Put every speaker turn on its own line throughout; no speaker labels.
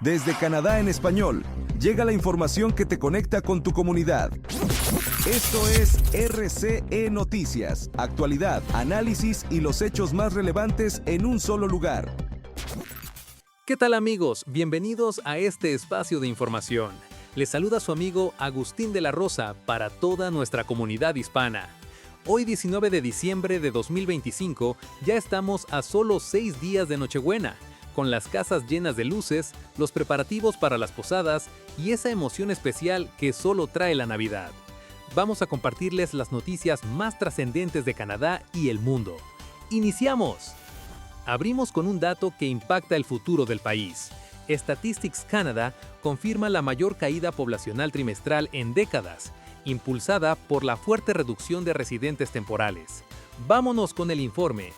Desde Canadá en español, llega la información que te conecta con tu comunidad. Esto es RCE Noticias, actualidad, análisis y los hechos más relevantes en un solo lugar.
¿Qué tal amigos? Bienvenidos a este espacio de información. Les saluda su amigo Agustín de la Rosa para toda nuestra comunidad hispana. Hoy 19 de diciembre de 2025 ya estamos a solo 6 días de Nochebuena, con las casas llenas de luces, los preparativos para las posadas y esa emoción especial que solo trae la Navidad. Vamos a compartirles las noticias más trascendentes de Canadá y el mundo. ¡Iniciamos! Abrimos con un dato que impacta el futuro del país. Statistics Canada confirma la mayor caída poblacional trimestral en décadas, impulsada por la fuerte reducción de residentes temporales. Vámonos con el informe.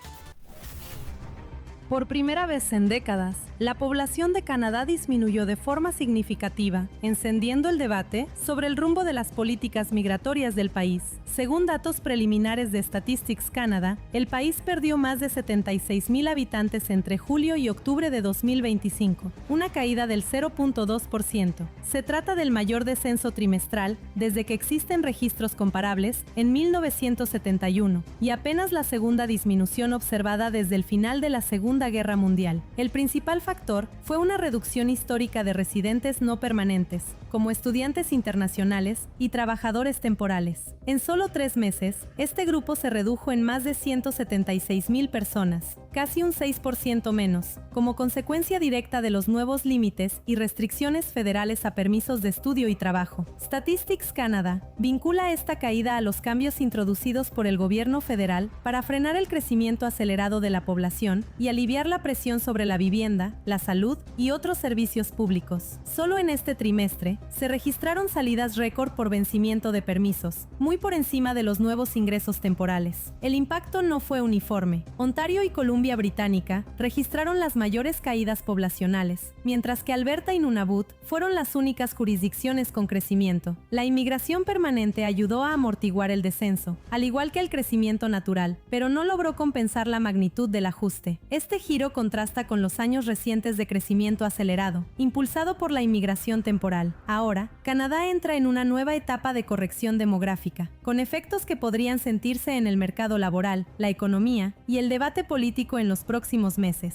Por primera vez en décadas, la población de Canadá disminuyó de forma significativa, encendiendo el debate sobre el rumbo de las políticas migratorias del país. Según datos preliminares de Statistics Canada, el país perdió más de 76,000 habitantes entre julio y octubre de 2025, una caída del 0.2%. Se trata del mayor descenso trimestral desde que existen registros comparables en 1971 y apenas la segunda disminución observada desde el final de la Segunda Guerra Mundial. El principal factor fue una reducción histórica de residentes no permanentes, como estudiantes internacionales y trabajadores temporales. En solo 3 meses, este grupo se redujo en más de 176,000 personas, casi un 6% menos, como consecuencia directa de los nuevos límites y restricciones federales a permisos de estudio y trabajo. Statistics Canada vincula esta caída a los cambios introducidos por el gobierno federal para frenar el crecimiento acelerado de la población y aliviar la presión sobre la vivienda, la salud y otros servicios públicos. Solo en este trimestre se registraron salidas récord por vencimiento de permisos, muy por encima de los nuevos ingresos temporales. El impacto no fue uniforme. Ontario y Columbia Británica registraron las mayores caídas poblacionales, mientras que Alberta y Nunavut fueron las únicas jurisdicciones con crecimiento. La inmigración permanente ayudó a amortiguar el descenso, al igual que el crecimiento natural, pero no logró compensar la magnitud del ajuste. Este giro contrasta con los años recientes de crecimiento acelerado, impulsado por la inmigración temporal. Ahora, Canadá entra en una nueva etapa de corrección demográfica, con efectos que podrían sentirse en el mercado laboral, la economía y el debate político en los próximos meses.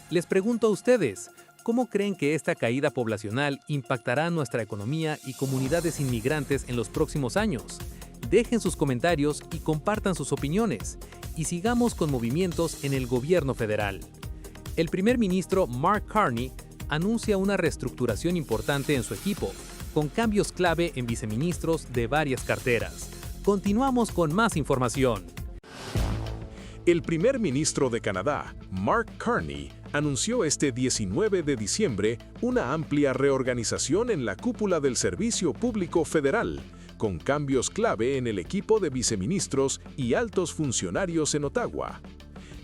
Les pregunto a ustedes, ¿cómo creen que esta caída poblacional impactará nuestra economía y comunidades inmigrantes en los próximos años? Dejen sus comentarios y compartan sus opiniones. Y sigamos con movimientos en el gobierno federal. El primer ministro Mark Carney anuncia una reestructuración importante en su equipo, con cambios clave en viceministros de varias carteras. Continuamos con más información.
El primer ministro de Canadá, Mark Carney, anunció este 19 de diciembre una amplia reorganización en la cúpula del Servicio Público Federal, con cambios clave en el equipo de viceministros y altos funcionarios en Ottawa.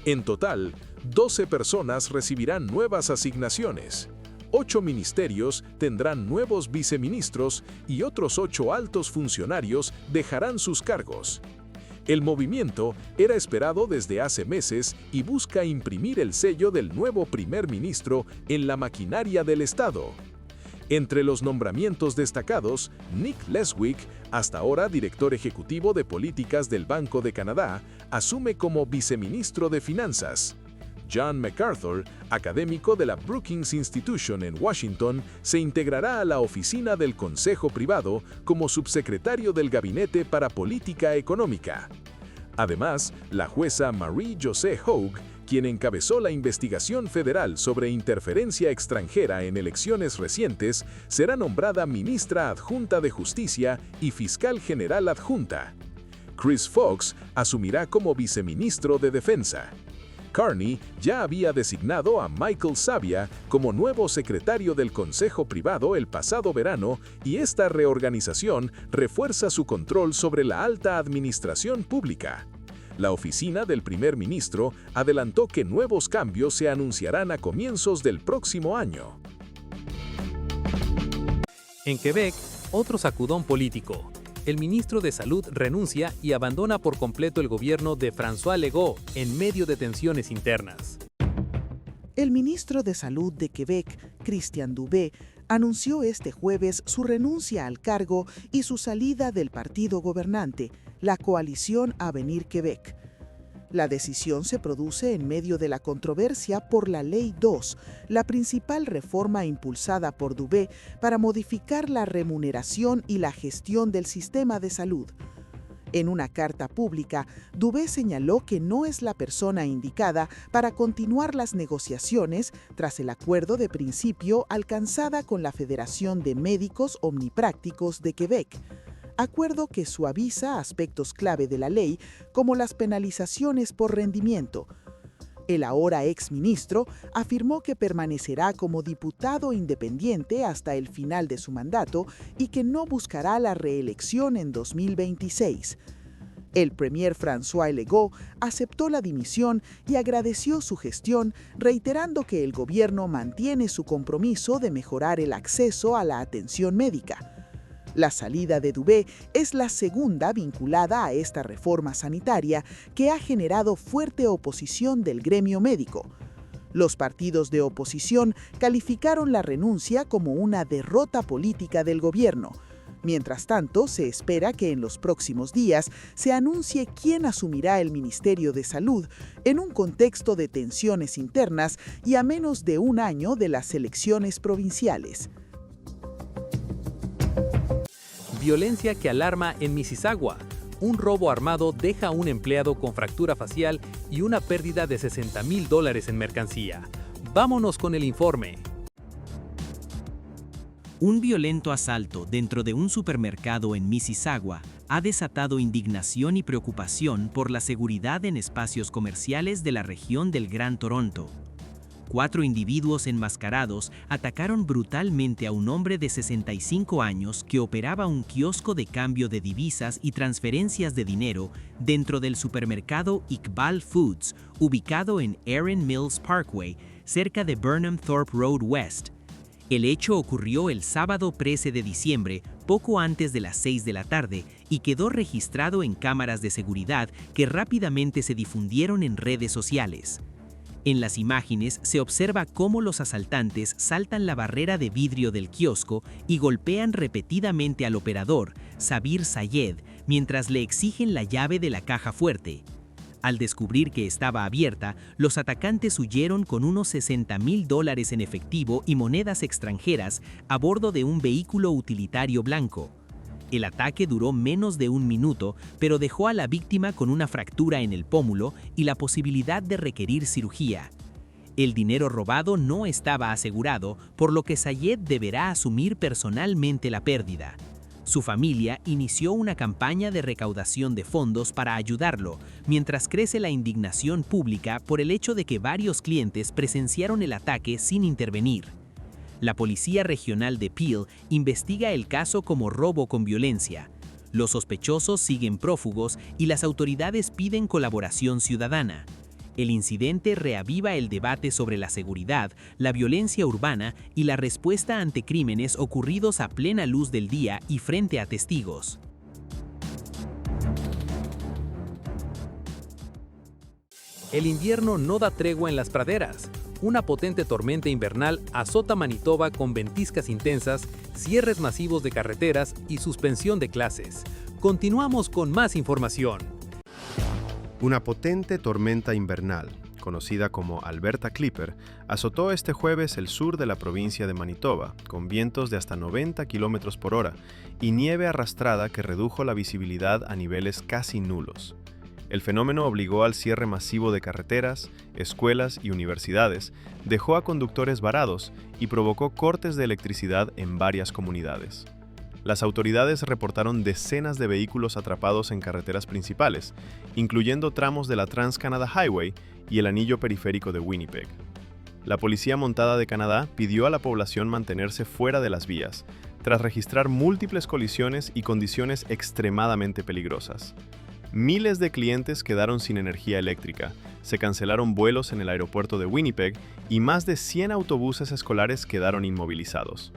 En total, 12 personas recibirán nuevas asignaciones. 8 ministerios tendrán nuevos viceministros y otros 8 altos funcionarios dejarán sus cargos. El movimiento era esperado desde hace meses y busca imprimir el sello del nuevo primer ministro en la maquinaria del Estado. Entre los nombramientos destacados, Nick Leswick, hasta ahora director ejecutivo de políticas del Banco de Canadá, asume como viceministro de Finanzas. John MacArthur, académico de la Brookings Institution en Washington, se integrará a la oficina del Consejo Privado como subsecretario del Gabinete para Política Económica. Además, la jueza Marie-Josée Hogue, quien encabezó la investigación federal sobre interferencia extranjera en elecciones recientes, será nombrada ministra adjunta de Justicia y fiscal general adjunta. Chris Fox asumirá como viceministro de Defensa. Carney ya había designado a Michael Sabia como nuevo secretario del Consejo Privado el pasado verano y esta reorganización refuerza su control sobre la alta administración pública. La oficina del primer ministro adelantó que nuevos cambios se anunciarán a comienzos del próximo año.
En Quebec, otro sacudón político. El ministro de Salud renuncia y abandona por completo el gobierno de François Legault en medio de tensiones internas.
El ministro de Salud de Quebec, Christian Dubé, anunció este jueves su renuncia al cargo y su salida del partido gobernante, la coalición Avenir Québec. La decisión se produce en medio de la controversia por la Ley 2, la principal reforma impulsada por Dubé para modificar la remuneración y la gestión del sistema de salud. En una carta pública, Dubé señaló que no es la persona indicada para continuar las negociaciones tras el acuerdo de principio alcanzada con la Federación de Médicos Omniprácticos de Quebec, acuerdo que suaviza aspectos clave de la ley como las penalizaciones por rendimiento. El ahora exministro afirmó que permanecerá como diputado independiente hasta el final de su mandato y que no buscará la reelección en 2026. El premier François Legault aceptó la dimisión y agradeció su gestión, reiterando que el gobierno mantiene su compromiso de mejorar el acceso a la atención médica. La salida de Dubé es la segunda vinculada a esta reforma sanitaria que ha generado fuerte oposición del gremio médico. Los partidos de oposición calificaron la renuncia como una derrota política del gobierno. Mientras tanto, se espera que en los próximos días se anuncie quién asumirá el Ministerio de Salud en un contexto de tensiones internas y a menos de un año de las elecciones provinciales.
Violencia que alarma en Mississauga. Un robo armado deja a un empleado con fractura facial y una pérdida de $60,000 en mercancía. Vámonos con el informe.
Un violento asalto dentro de un supermercado en Mississauga ha desatado indignación y preocupación por la seguridad en espacios comerciales de la región del Gran Toronto. 4 individuos enmascarados atacaron brutalmente a un hombre de 65 años que operaba un kiosco de cambio de divisas y transferencias de dinero dentro del supermercado Iqbal Foods, ubicado en Erin Mills Parkway, cerca de Burnham Thorpe Road West. El hecho ocurrió el sábado 13 de diciembre, poco antes de las 6 de la tarde, y quedó registrado en cámaras de seguridad que rápidamente se difundieron en redes sociales. En las imágenes se observa cómo los asaltantes saltan la barrera de vidrio del kiosco y golpean repetidamente al operador, Sabir Sayed, mientras le exigen la llave de la caja fuerte. Al descubrir que estaba abierta, los atacantes huyeron con unos $60,000 en efectivo y monedas extranjeras a bordo de un vehículo utilitario blanco. El ataque duró menos de un minuto, pero dejó a la víctima con una fractura en el pómulo y la posibilidad de requerir cirugía. El dinero robado no estaba asegurado, por lo que Sayed deberá asumir personalmente la pérdida. Su familia inició una campaña de recaudación de fondos para ayudarlo, mientras crece la indignación pública por el hecho de que varios clientes presenciaron el ataque sin intervenir. La Policía Regional de Peel investiga el caso como robo con violencia. Los sospechosos siguen prófugos y las autoridades piden colaboración ciudadana. El incidente reaviva el debate sobre la seguridad, la violencia urbana y la respuesta ante crímenes ocurridos a plena luz del día y frente a testigos.
El invierno no da tregua en las praderas. Una potente tormenta invernal azota Manitoba con ventiscas intensas, cierres masivos de carreteras y suspensión de clases. Continuamos con más información.
Una potente tormenta invernal, conocida como Alberta Clipper, azotó este jueves el sur de la provincia de Manitoba, con vientos de hasta 90 km por hora y nieve arrastrada que redujo la visibilidad a niveles casi nulos. El fenómeno obligó al cierre masivo de carreteras, escuelas y universidades, dejó a conductores varados y provocó cortes de electricidad en varias comunidades. Las autoridades reportaron decenas de vehículos atrapados en carreteras principales, incluyendo tramos de la Trans-Canada Highway y el anillo periférico de Winnipeg. La Policía Montada de Canadá pidió a la población mantenerse fuera de las vías, tras registrar múltiples colisiones y condiciones extremadamente peligrosas. Miles de clientes quedaron sin energía eléctrica, se cancelaron vuelos en el aeropuerto de Winnipeg y más de 100 autobuses escolares quedaron inmovilizados.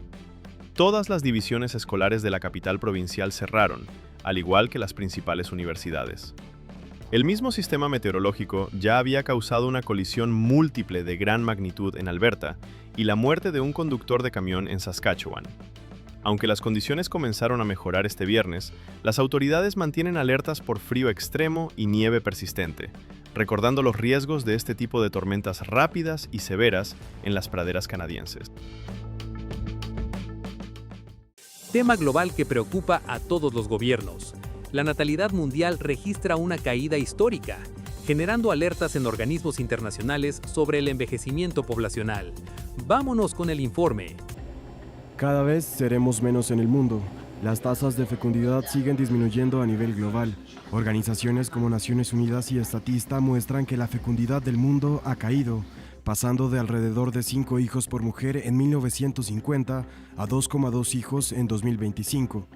Todas las divisiones escolares de la capital provincial cerraron, al igual que las principales universidades. El mismo sistema meteorológico ya había causado una colisión múltiple de gran magnitud en Alberta y la muerte de un conductor de camión en Saskatchewan. Aunque las condiciones comenzaron a mejorar este viernes, las autoridades mantienen alertas por frío extremo y nieve persistente, recordando los riesgos de este tipo de tormentas rápidas y severas en las praderas canadienses.
Tema global que preocupa a todos los gobiernos. La natalidad mundial registra una caída histórica, generando alertas en organismos internacionales sobre el envejecimiento poblacional. Vámonos con el informe.
Cada vez seremos menos en el mundo. Las tasas de fecundidad siguen disminuyendo a nivel global. Organizaciones como Naciones Unidas y Statista muestran que la fecundidad del mundo ha caído, pasando de alrededor de 5 hijos por mujer en 1950 a 2,2 hijos en 2025.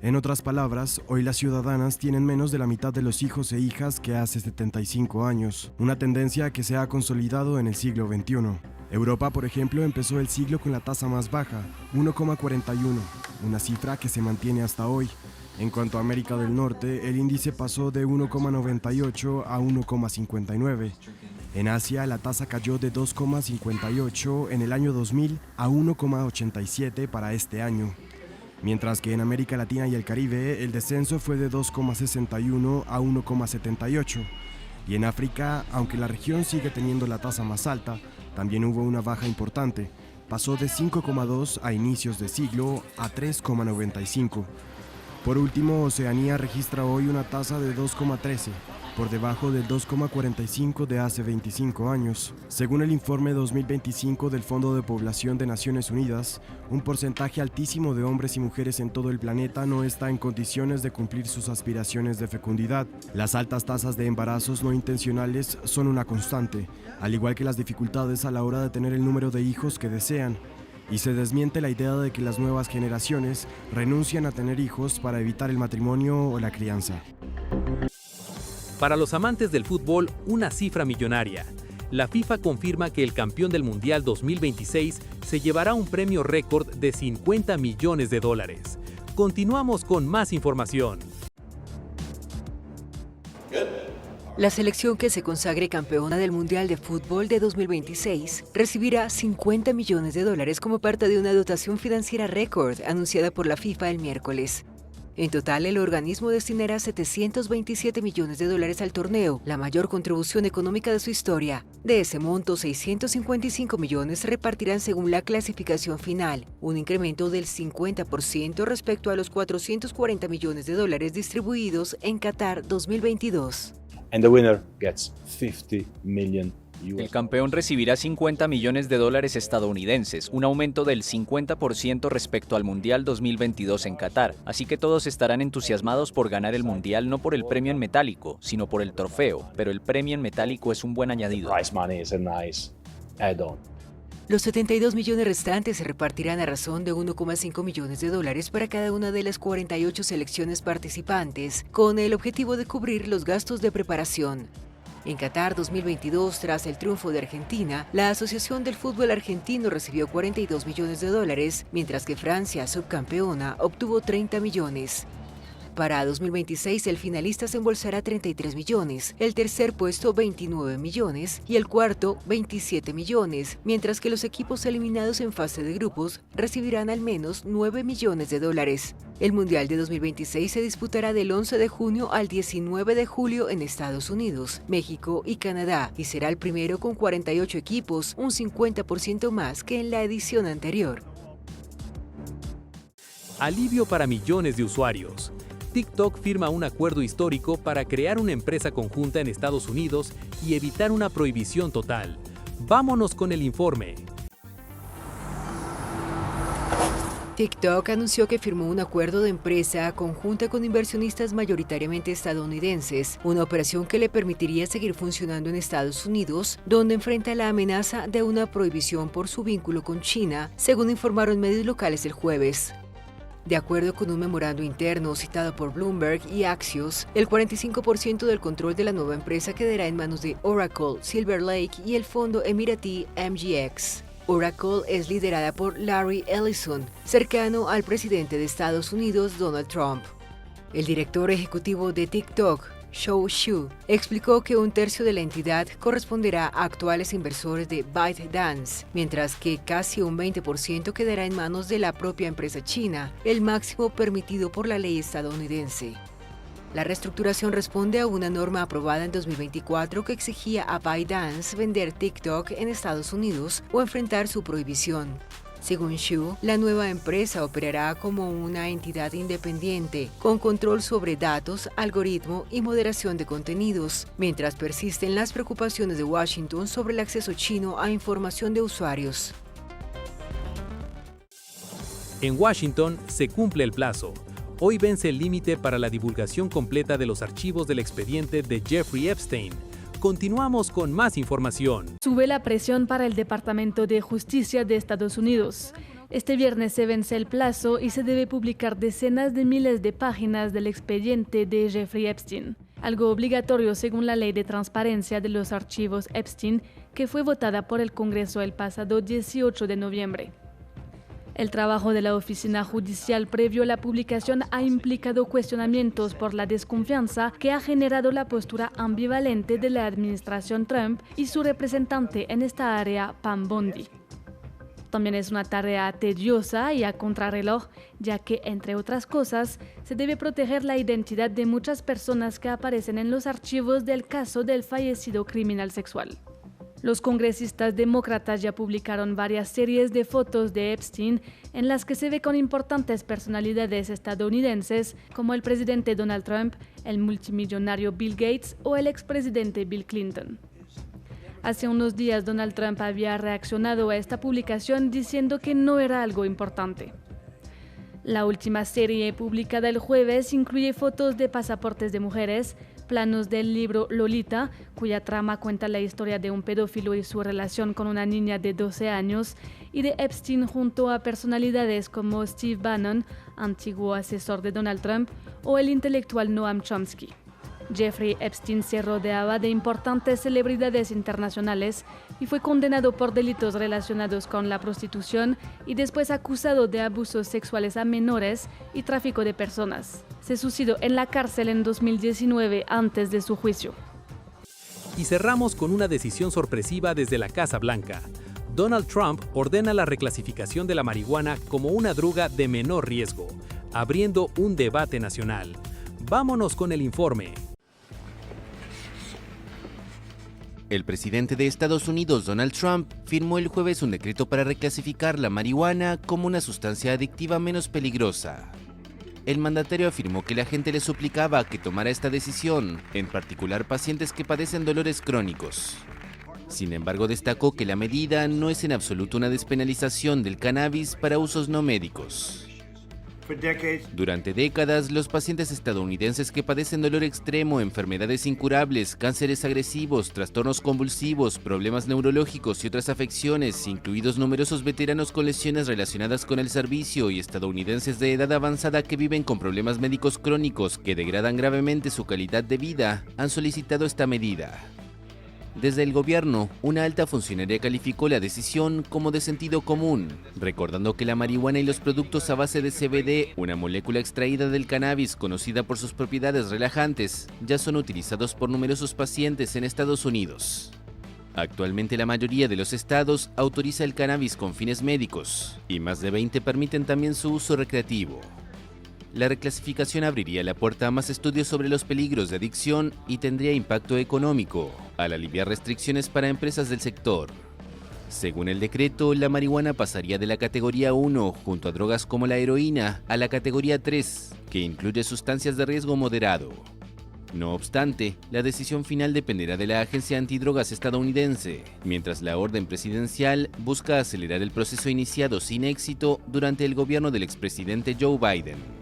En otras palabras, hoy las ciudadanas tienen menos de la mitad de los hijos e hijas que hace 75 años, una tendencia que se ha consolidado en el siglo XXI. Europa, por ejemplo, empezó el siglo con la tasa más baja, 1,41, una cifra que se mantiene hasta hoy. En cuanto a América del Norte, el índice pasó de 1,98 a 1,59. En Asia, la tasa cayó de 2,58 en el año 2000 a 1,87 para este año. Mientras que en América Latina y el Caribe, el descenso fue de 2,61 a 1,78. Y en África, aunque la región sigue teniendo la tasa más alta, también hubo una baja importante. Pasó de 5,2 a inicios de siglo a 3,95. Por último, Oceanía registra hoy una tasa de 2,13, por debajo del 2,45 de hace 25 años. Según el informe 2025 del Fondo de Población de Naciones Unidas, un porcentaje altísimo de hombres y mujeres en todo el planeta no está en condiciones de cumplir sus aspiraciones de fecundidad. Las altas tasas de embarazos no intencionales son una constante, al igual que las dificultades a la hora de tener el número de hijos que desean. Y se desmiente la idea de que las nuevas generaciones renuncian a tener hijos para evitar el matrimonio o la crianza.
Para los amantes del fútbol, una cifra millonaria. La FIFA confirma que el campeón del Mundial 2026 se llevará un premio récord de $50 millones. Continuamos con más información.
La selección que se consagre campeona del Mundial de Fútbol de 2026 recibirá $50 millones como parte de una dotación financiera récord anunciada por la FIFA el miércoles. En total, el organismo destinará $727 millones al torneo, la mayor contribución económica de su historia. De ese monto, 655 millones se repartirán según la clasificación final, un incremento del 50% respecto a los $440 millones distribuidos en Qatar 2022.
And the winner gets $50 million.
El campeón recibirá $50 millones estadounidenses, un aumento del 50% respecto al Mundial 2022 en Qatar. Así que todos estarán entusiasmados por ganar el Mundial, no por el premio en metálico, sino por el trofeo. Pero el premio en metálico es un buen añadido.
Prize money is a nice add-on.
Los 72 millones restantes se repartirán a razón de $1,5 millones para cada una de las 48 selecciones participantes, con el objetivo de cubrir los gastos de preparación. En Qatar 2022, tras el triunfo de Argentina, la Asociación del Fútbol Argentino recibió $42 millones, mientras que Francia, subcampeona, obtuvo $30 millones. Para 2026, el finalista se embolsará 33 millones, el tercer puesto 29 millones y el cuarto 27 millones, mientras que los equipos eliminados en fase de grupos recibirán al menos $9 millones. El Mundial de 2026 se disputará del 11 de junio al 19 de julio en Estados Unidos, México y Canadá, y será el primero con 48 equipos, un 50% más que en la edición anterior.
Alivio para millones de usuarios. TikTok firma un acuerdo histórico para crear una empresa conjunta en Estados Unidos y evitar una prohibición total. Vámonos con el informe.
TikTok anunció que firmó un acuerdo de empresa conjunta con inversionistas mayoritariamente estadounidenses, una operación que le permitiría seguir funcionando en Estados Unidos, donde enfrenta la amenaza de una prohibición por su vínculo con China, según informaron medios locales el jueves. De acuerdo con un memorando interno citado por Bloomberg y Axios, el 45% del control de la nueva empresa quedará en manos de Oracle, Silver Lake y el fondo emiratí MGX. Oracle es liderada por Larry Ellison, cercano al presidente de Estados Unidos, Donald Trump. El director ejecutivo de TikTok, Shou Xu, explicó que un tercio de la entidad corresponderá a actuales inversores de ByteDance, mientras que casi un 20% quedará en manos de la propia empresa china, el máximo permitido por la ley estadounidense. La reestructuración responde a una norma aprobada en 2024 que exigía a ByteDance vender TikTok en Estados Unidos o enfrentar su prohibición. Según Xu, la nueva empresa operará como una entidad independiente, con control sobre datos, algoritmo y moderación de contenidos, mientras persisten las preocupaciones de Washington sobre el acceso chino a información de usuarios.
En Washington se cumple el plazo. Hoy vence el límite para la divulgación completa de los archivos del expediente de Jeffrey Epstein. Continuamos con más información.
Sube la presión para el Departamento de Justicia de Estados Unidos. Este viernes se vence el plazo y se debe publicar decenas de miles de páginas del expediente de Jeffrey Epstein, algo obligatorio según la Ley de Transparencia de los Archivos Epstein, que fue votada por el Congreso el pasado 18 de noviembre. El trabajo de la oficina judicial previo a la publicación ha implicado cuestionamientos por la desconfianza que ha generado la postura ambivalente de la administración Trump y su representante en esta área, Pam Bondi. También es una tarea tediosa y a contrarreloj, ya que, entre otras cosas, se debe proteger la identidad de muchas personas que aparecen en los archivos del caso del fallecido criminal sexual. Los congresistas demócratas ya publicaron varias series de fotos de Epstein en las que se ve con importantes personalidades estadounidenses como el presidente Donald Trump, el multimillonario Bill Gates o el expresidente Bill Clinton. Hace unos días Donald Trump había reaccionado a esta publicación diciendo que no era algo importante. La última serie publicada el jueves incluye fotos de pasaportes de mujeres, planos del libro Lolita, cuya trama cuenta la historia de un pedófilo y su relación con una niña de 12 años, y de Epstein junto a personalidades como Steve Bannon, antiguo asesor de Donald Trump, o el intelectual Noam Chomsky. Jeffrey Epstein se rodeaba de importantes celebridades internacionales y fue condenado por delitos relacionados con la prostitución y después acusado de abusos sexuales a menores y tráfico de personas. Se suicidó en la cárcel en 2019 antes de su juicio.
Y cerramos con una decisión sorpresiva desde la Casa Blanca. Donald Trump ordena la reclasificación de la marihuana como una droga de menor riesgo, abriendo un debate nacional. Vámonos con el informe.
El presidente de Estados Unidos, Donald Trump, firmó el jueves un decreto para reclasificar la marihuana como una sustancia adictiva menos peligrosa. El mandatario afirmó que la gente le suplicaba que tomara esta decisión, en particular pacientes que padecen dolores crónicos. Sin embargo, destacó que la medida no es en absoluto una despenalización del cannabis para usos no médicos. Durante décadas, los pacientes estadounidenses que padecen dolor extremo, enfermedades incurables, cánceres agresivos, trastornos convulsivos, problemas neurológicos y otras afecciones, incluidos numerosos veteranos con lesiones relacionadas con el servicio y estadounidenses de edad avanzada que viven con problemas médicos crónicos que degradan gravemente su calidad de vida, han solicitado esta medida. Desde el gobierno, una alta funcionaria calificó la decisión como de sentido común, recordando que la marihuana y los productos a base de CBD, una molécula extraída del cannabis conocida por sus propiedades relajantes, ya son utilizados por numerosos pacientes en Estados Unidos. Actualmente la mayoría de los estados autoriza el cannabis con fines médicos, y más de 20 permiten también su uso recreativo. La reclasificación abriría la puerta a más estudios sobre los peligros de adicción y tendría impacto económico, al aliviar restricciones para empresas del sector. Según el decreto, la marihuana pasaría de la categoría 1, junto a drogas como la heroína, a la categoría 3, que incluye sustancias de riesgo moderado. No obstante, la decisión final dependerá de la agencia antidrogas estadounidense, mientras la orden presidencial busca acelerar el proceso iniciado sin éxito durante el gobierno del expresidente Joe Biden.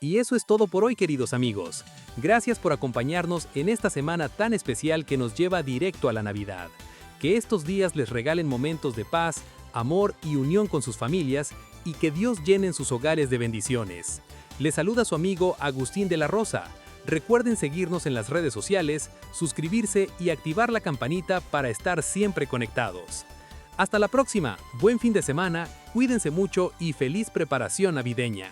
Y eso es todo por hoy, queridos amigos. Gracias por acompañarnos en esta semana tan especial que nos lleva directo a la Navidad. Que estos días les regalen momentos de paz, amor y unión con sus familias y que Dios llene sus hogares de bendiciones. Les saluda su amigo Agustín de la Rosa. Recuerden seguirnos en las redes sociales, suscribirse y activar la campanita para estar siempre conectados. Hasta la próxima, buen fin de semana, cuídense mucho y feliz preparación navideña.